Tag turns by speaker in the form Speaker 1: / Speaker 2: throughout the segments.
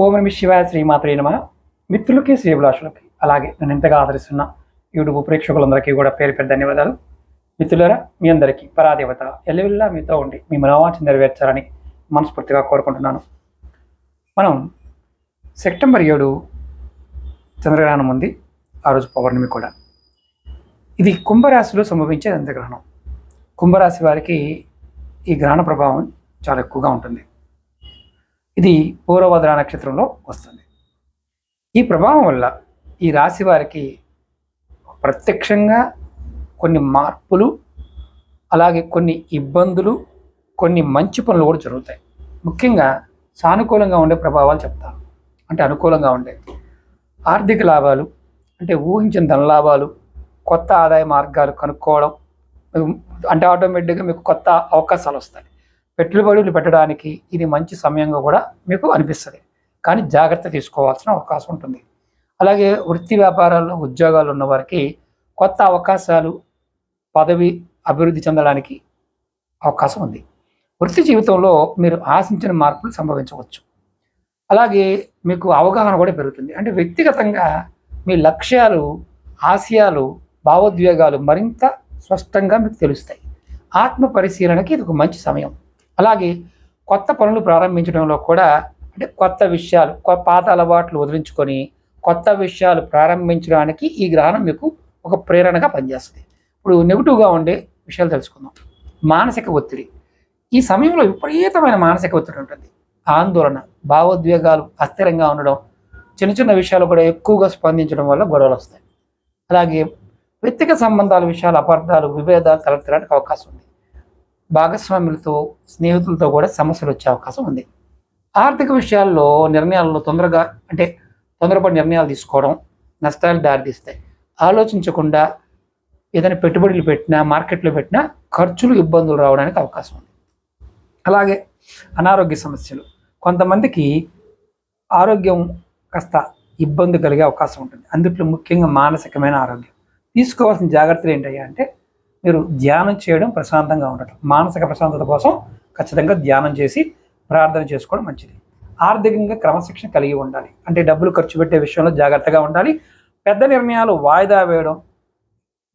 Speaker 1: ఓం నమ శివాయ, శ్రీమాత్రే నమః. మిత్రులకి, శ్రీభిలాషులకి, అలాగే నన్ను ఎంతగా ఆదరిస్తున్న యూట్యూబ్ ప్రేక్షకులందరికీ కూడా పేరు పేరు ధన్యవాదాలు. మిత్రులారా, మీ అందరికీ పరాదేవత ఎల్లవెల్లా మీతో ఉండి మీ మనోవాంఛ నెరవేర్చాలని మనస్ఫూర్తిగా కోరుకుంటున్నాను. మనం సెప్టెంబర్ 7 చంద్రగ్రహణం ఉంది. ఆ రోజు పౌర్ణమి కూడా. ఇది కుంభరాశిలో సంభవించే చంద్రగ్రహణం. కుంభరాశి వారికి ఈ గ్రహణ ప్రభావం చాలా ఎక్కువగా ఉంటుంది. ఇది పూర్వభద్ర నక్షత్రంలో వస్తుంది. ఈ ప్రభావం వల్ల ఈ రాశి వారికి ప్రత్యక్షంగా కొన్ని మార్పులు, అలాగే కొన్ని ఇబ్బందులు, కొన్ని మంచి పనులు కూడా జరుగుతాయి. ముఖ్యంగా సానుకూలంగా ఉండే ప్రభావాలు చెప్తాను. అంటే అనుకూలంగా ఉండే ఆర్థిక లాభాలు, అంటే ఊహించిన ధన లాభాలు, కొత్త ఆదాయ మార్గాలు కనుక్కోవడం, అంటే ఆటోమేటిక్గా మీకు కొత్త అవకాశాలు వస్తాయి. పెట్టుబడులు పెట్టడానికి ఇది మంచి సమయంగా కూడా మీకు అనిపిస్తుంది. కానీ జాగ్రత్త తీసుకోవాల్సిన అవకాశం ఉంటుంది. అలాగే వృత్తి వ్యాపారాల్లో ఉద్యోగాలు ఉన్న వారికి కొత్త అవకాశాలు, పదవి అభివృద్ధి చెందడానికి అవకాశం ఉంది. వృత్తి జీవితంలో మీరు ఆశించిన మార్పులు సంభవించవచ్చు. అలాగే మీకు అవగాహన కూడా పెరుగుతుంది. అంటే వ్యక్తిగతంగా మీ లక్ష్యాలు, ఆశయాలు, భావోద్వేగాలు మరింత స్పష్టంగా మీకు తెలుస్తాయి. ఆత్మ పరిశీలనకి ఇది ఒక మంచి సమయం. అలాగే కొత్త పనులు ప్రారంభించడంలో కూడా, అంటే కొత్త విషయాలు, పాత అలవాట్లు వదిలించుకొని కొత్త విషయాలు ప్రారంభించడానికి ఈ గ్రహణం మీకు ఒక ప్రేరణగా పనిచేస్తుంది. ఇప్పుడు నెగిటివ్గా ఉండే విషయాలు తెలుసుకుందాం. మానసిక ఒత్తిడి. ఈ సమయంలో విపరీతమైన మానసిక ఒత్తిడి ఉంటుంది. ఆందోళన, భావోద్వేగాలు అస్థిరంగా ఉండడం, చిన్న చిన్న విషయాలు కూడా ఎక్కువగా స్పందించడం వల్ల గొడవలు వస్తాయి. అలాగే వ్యక్తిగత సంబంధాల విషయాలు, అపార్థాలు, విభేదాలు తలెత్తడానికి అవకాశం ఉంది. భాగస్వాములతో, స్నేహితులతో కూడా సమస్యలు వచ్చే అవకాశం ఉంది. ఆర్థిక విషయాల్లో నిర్ణయాల్లో తొందరపడి నిర్ణయాలు తీసుకోవడం నష్టాలు దారితీస్తాయి. ఆలోచించకుండా ఏదైనా పెట్టుబడులు పెట్టినా, మార్కెట్లో పెట్టినా ఖర్చులు, ఇబ్బందులు రావడానికి అవకాశం ఉంది. అలాగే అనారోగ్య సమస్యలు. కొంతమందికి ఆరోగ్యం కాస్త ఇబ్బంది కలిగే అవకాశం ఉంటుంది. అందులో ముఖ్యంగా మానసికమైన ఆరోగ్యం. తీసుకోవాల్సిన జాగ్రత్తలు ఏంటయ్యా అంటే, మీరు ధ్యానం చేయడం, ప్రశాంతంగా ఉండటం. మానసిక ప్రశాంతత కోసం ఖచ్చితంగా ధ్యానం చేసి ప్రార్థన చేసుకోవడం మంచిది. ఆర్థికంగా క్రమశిక్షణ కలిగి ఉండాలి. అంటే డబ్బులు ఖర్చు పెట్టే విషయంలో జాగ్రత్తగా ఉండాలి. పెద్ద నిర్ణయాలు వాయిదా వేయడం,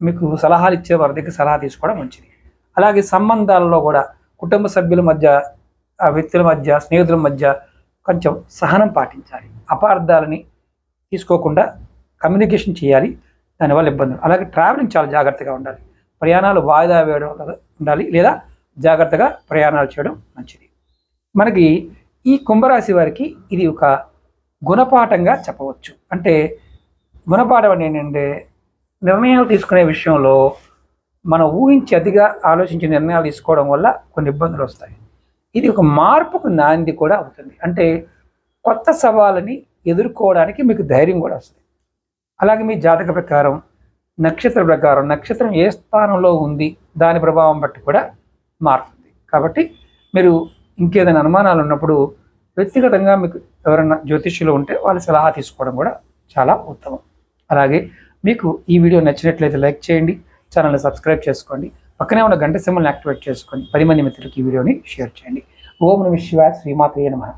Speaker 1: మీకు సలహాలు ఇచ్చే వారి దగ్గర సలహా తీసుకోవడం మంచిది. అలాగే సంబంధాలలో కూడా కుటుంబ సభ్యుల మధ్య, వ్యక్తుల మధ్య, స్నేహితుల మధ్య కొంచెం సహనం పాటించాలి. అపార్థాలని తీసుకోకుండా కమ్యూనికేషన్ చేయాలి. దానివల్ల ఇబ్బందులు. అలాగే ట్రావెలింగ్ చాలా జాగ్రత్తగా ఉండాలి. ప్రయాణాలు వాయిదా వేయడం ఉండాలి, లేదా జాగ్రత్తగా ప్రయాణాలు చేయడం మంచిది. మనకి ఈ కుంభరాశి వారికి ఇది ఒక గుణపాఠంగా చెప్పవచ్చు. అంటే గుణపాఠం అని ఏంటంటే, నిర్ణయాలు తీసుకునే విషయంలో మనం ఊహించి అతిగా ఆలోచించి నిర్ణయాలు తీసుకోవడం వల్ల కొన్ని ఇబ్బందులు వస్తాయి. ఇది ఒక మార్పుకు నాంది కూడా అవుతుంది. అంటే కొత్త సవాళ్ళని ఎదుర్కోవడానికి మీకు ధైర్యం కూడా వస్తుంది. అలాగే మీ జాతక ప్రకారం, నక్షత్ర ప్రకారం, నక్షత్రం ఏ స్థానంలో ఉంది దాని ప్రభావం బట్టి కూడా మారుతుంది. కాబట్టి మీరు ఇంకేదైనా అనుమానాలు ఉన్నప్పుడు వ్యక్తిగతంగా మీకు ఎవరైనా జ్యోతిష్యులు ఉంటే వాళ్ళ సలహా తీసుకోవడం కూడా చాలా ఉత్తమం. అలాగే మీకు ఈ వీడియో నచ్చినట్లయితే లైక్ చేయండి, ఛానల్ని సబ్స్క్రైబ్ చేసుకోండి, పక్కనే ఉన్న గంట సింబల్ని యాక్టివేట్ చేసుకొని 10 మంది మిత్రులకి ఈ వీడియోని షేర్ చేయండి. ఓం నమః శివాయ, శ్రీమాత్రే నమః.